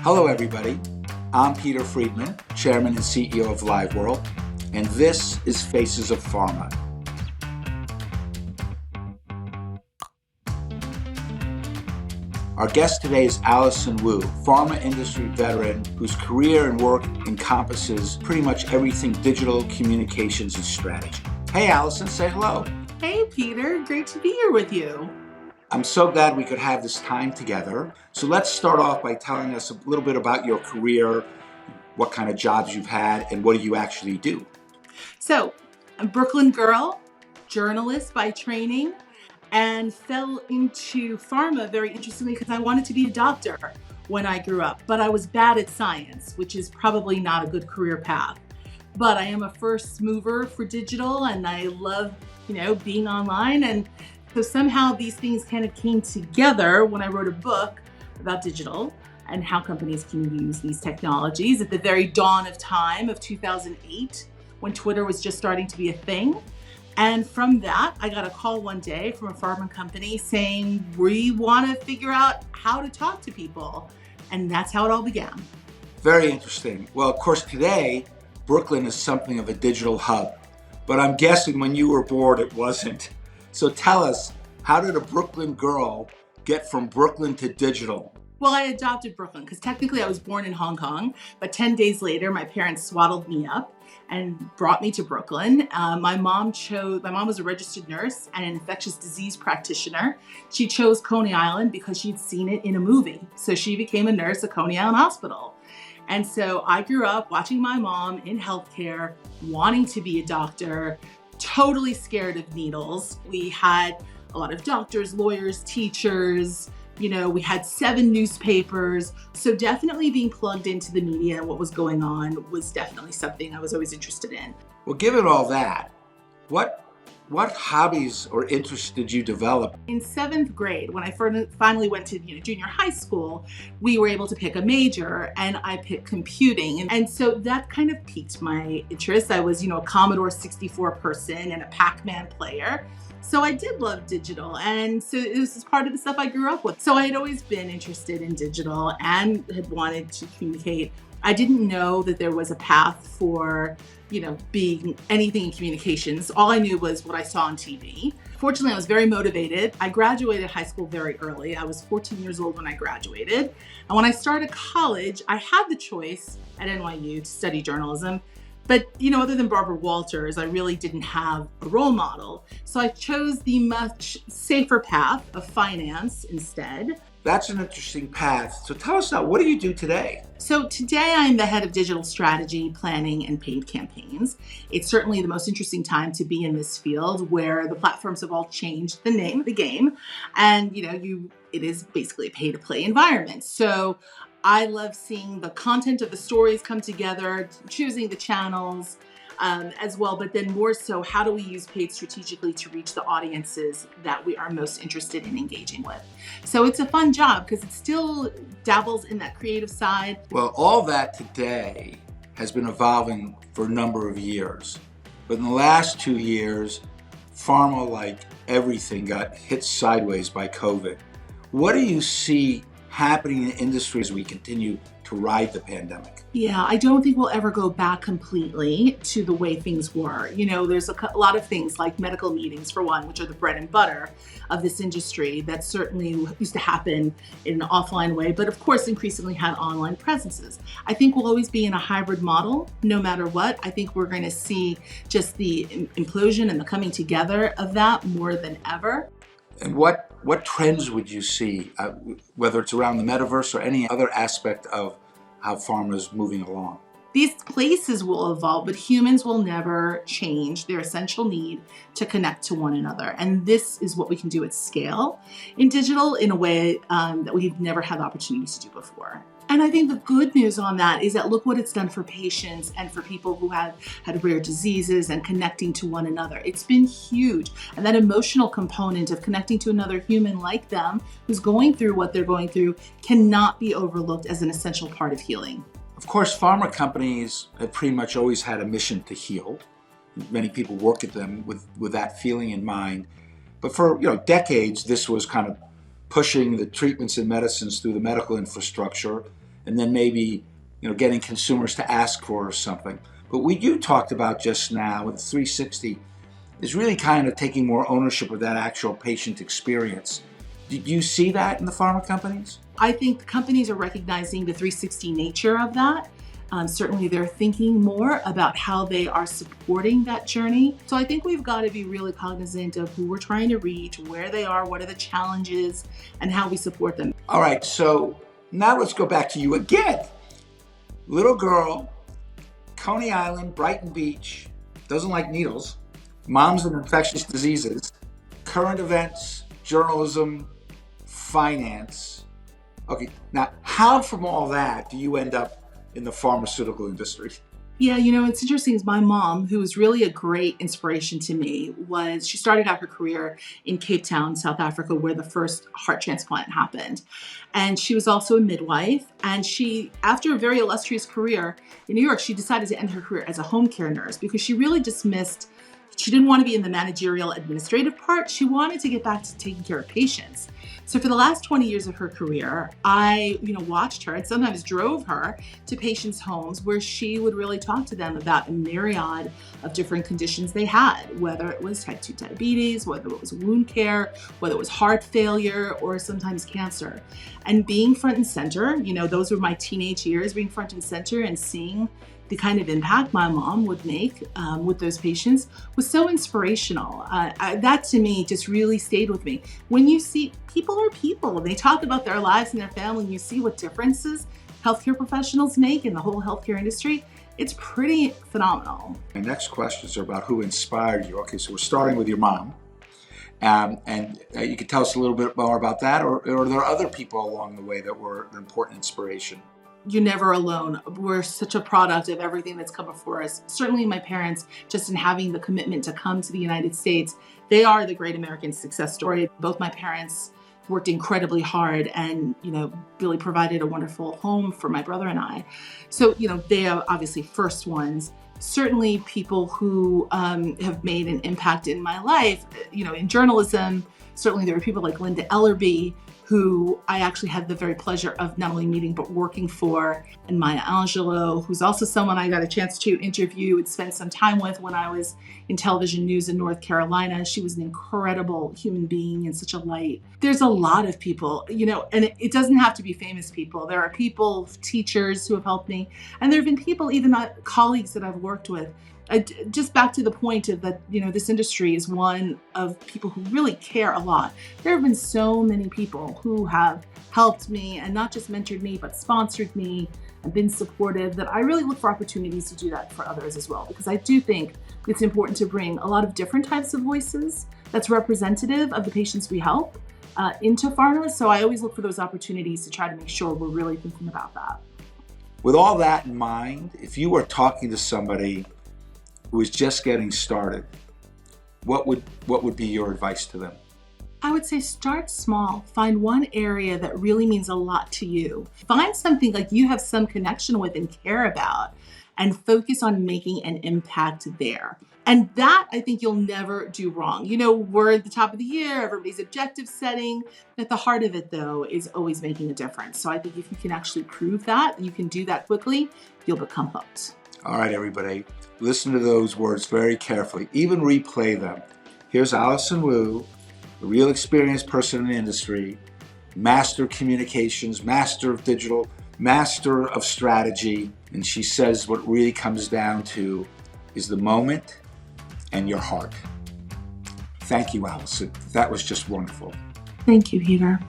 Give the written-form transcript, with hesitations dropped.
Hello everybody, I'm Peter Friedman, Chairman and CEO of LiveWorld, and this is Faces of Pharma. Our guest today is Alison Wu, pharma industry veteran whose career and work encompasses pretty much everything digital communications and strategy. Hey Alison, say hello. Hey Peter, great to be here with you. I'm so glad we could have this time together. So let's start off by telling us a little bit about your career, what kind of jobs you've had, and what do you actually do? So, I'm a Brooklyn girl, journalist by training, and fell into pharma very interestingly because I wanted to be a doctor when I grew up, but I was bad at science, which is probably not a good career path. But I am a first mover for digital and I love, being online. And so somehow these things kind of came together when I wrote a book about digital and how companies can use these technologies at the very dawn of time of 2008, when Twitter was just starting to be a thing. And from that, I got a call one day from a pharma company saying, we want to figure out how to talk to people. And that's how it all began. Very interesting. Well, of course, today, Brooklyn is something of a digital hub, but I'm guessing when you were born, it wasn't. So tell us, how did a Brooklyn girl get from Brooklyn to digital? Well, I adopted Brooklyn because technically I was born in Hong Kong, but 10 days later, my parents swaddled me up and brought me to Brooklyn. My mom was a registered nurse and an infectious disease practitioner. She chose Coney Island because she'd seen it in a movie. So she became a nurse at Coney Island Hospital. And so I grew up watching my mom in healthcare, wanting to be a doctor, totally scared of needles. We had a lot of doctors, lawyers, teachers, we had 7 newspapers. So definitely being plugged into the media and what was going on was definitely something I was always interested in. Well, given all that, what hobbies or interests did you develop? In 7th grade, when I finally went to junior high school, we were able to pick a major and I picked computing. And so that kind of piqued my interest. I was, a Commodore 64 person and a Pac-Man player. So I did love digital. And so this is part of the stuff I grew up with. So I had always been interested in digital and had wanted to communicate. I didn't know that there was a path for, being anything in communications. All I knew was what I saw on TV. Fortunately, I was very motivated. I graduated high school very early. I was 14 years old when I graduated. And when I started college, I had the choice at NYU to study journalism. But, other than Barbara Walters, I really didn't have a role model. So I chose the much safer path of finance instead. That's an interesting path. So tell us now, what do you do today? So today I'm the head of digital strategy, planning, and paid campaigns. It's certainly the most interesting time to be in this field where the platforms have all changed the name of the game. And, it is basically a pay-to-play environment. So I love seeing the content of the stories come together, choosing the channels as well, but then more so, how do we use paid strategically to reach the audiences that we are most interested in engaging with? So it's a fun job because it still dabbles in that creative side. Well, all that today has been evolving for a number of years. But in the last 2 years, pharma, like everything, got hit sideways by COVID. What do you see happening in the industry as we continue to ride the pandemic? Yeah, I don't think we'll ever go back completely to the way things were. There's a lot of things like medical meetings, for one, which are the bread and butter of this industry that certainly used to happen in an offline way, but of course increasingly had online presences. I think we'll always be in a hybrid model, no matter what. I think we're going to see just the implosion and the coming together of that more than ever. And what trends would you see, whether it's around the metaverse or any other aspect of how pharma is moving along? These places will evolve, but humans will never change their essential need to connect to one another. And this is what we can do at scale in digital in a way that we've never had the opportunity to do before. And I think the good news on that is that look what it's done for patients and for people who had rare diseases and connecting to one another. It's been huge. And that emotional component of connecting to another human like them who's going through what they're going through cannot be overlooked as an essential part of healing. Of course, pharma companies have pretty much always had a mission to heal. Many people work at them with that feeling in mind. But for decades, this was kind of pushing the treatments and medicines through the medical infrastructure and then maybe getting consumers to ask for something. But what you talked about just now with the 360 is really kind of taking more ownership of that actual patient experience. Did you see that in the pharma companies? I think companies are recognizing the 360 nature of that. Certainly they're thinking more about how they are supporting that journey. So I think we've got to be really cognizant of who we're trying to reach, where they are, what are the challenges, and how we support them. All right, so now let's go back to you again. Little girl, Coney Island, Brighton Beach, doesn't like needles, moms and infectious diseases, current events, journalism, finance. Okay, now how from all that do you end up in the pharmaceutical industry? Yeah, it's interesting is my mom, who was really a great inspiration to me, she started out her career in Cape Town, South Africa, where the first heart transplant happened. And she was also a midwife. And after a very illustrious career in New York, she decided to end her career as a home care nurse because she really she didn't want to be in the managerial administrative part. She wanted to get back to taking care of patients. So for the last 20 years of her career, I, watched her and sometimes drove her to patients' homes where she would really talk to them about a myriad of different conditions they had, whether it was type 2 diabetes, whether it was wound care, whether it was heart failure, or sometimes cancer. And being front and center, those were my teenage years, being front and center and seeing the kind of impact my mom would make with those patients was so inspirational. That to me just really stayed with me. When you see people are people, and they talk about their lives and their family, and you see what differences healthcare professionals make in the whole healthcare industry, it's pretty phenomenal. My next questions are about who inspired you. Okay, so we're starting with your mom. And you could tell us a little bit more about that, or are there other people along the way that were an important inspiration? You're never alone. We're such a product of everything that's come before us. Certainly my parents, just in having the commitment to come to the United States, they are the great American success story. Both my parents worked incredibly hard and, really provided a wonderful home for my brother and I. So, they are obviously first ones. Certainly people who have made an impact in my life, in journalism. Certainly there were people like Linda Ellerby, who I actually had the very pleasure of not only meeting but working for, and Maya Angelou, who's also someone I got a chance to interview and spend some time with when I was in television news in North Carolina. She was an incredible human being and such a light. There's a lot of people, and it doesn't have to be famous people. There are people, teachers who have helped me, and there have been people, even colleagues that I've worked with. Just back to the point of that, this industry is one of people who really care a lot. There have been so many people who have helped me and not just mentored me, but sponsored me and been supportive, that I really look for opportunities to do that for others as well. Because I do think it's important to bring a lot of different types of voices that's representative of the patients we help into pharma. So I always look for those opportunities to try to make sure we're really thinking about that. With all that in mind, if you were talking to somebody who is just getting started, what would be your advice to them? I would say start small. Find one area that really means a lot to you. Find something like you have some connection with and care about, and focus on making an impact there. And that, I think you'll never do wrong. We're at the top of the year, everybody's objective setting. At the heart of it, though, is always making a difference. So I think if you can actually prove that, you can do that quickly, you'll become hooked. All right, everybody, listen to those words very carefully. Even replay them. Here's Alison Wu, a real experienced person in the industry, master of communications, master of digital, master of strategy. And she says what really comes down to is the moment and your heart. Thank you, Alison. That was just wonderful. Thank you, Peter.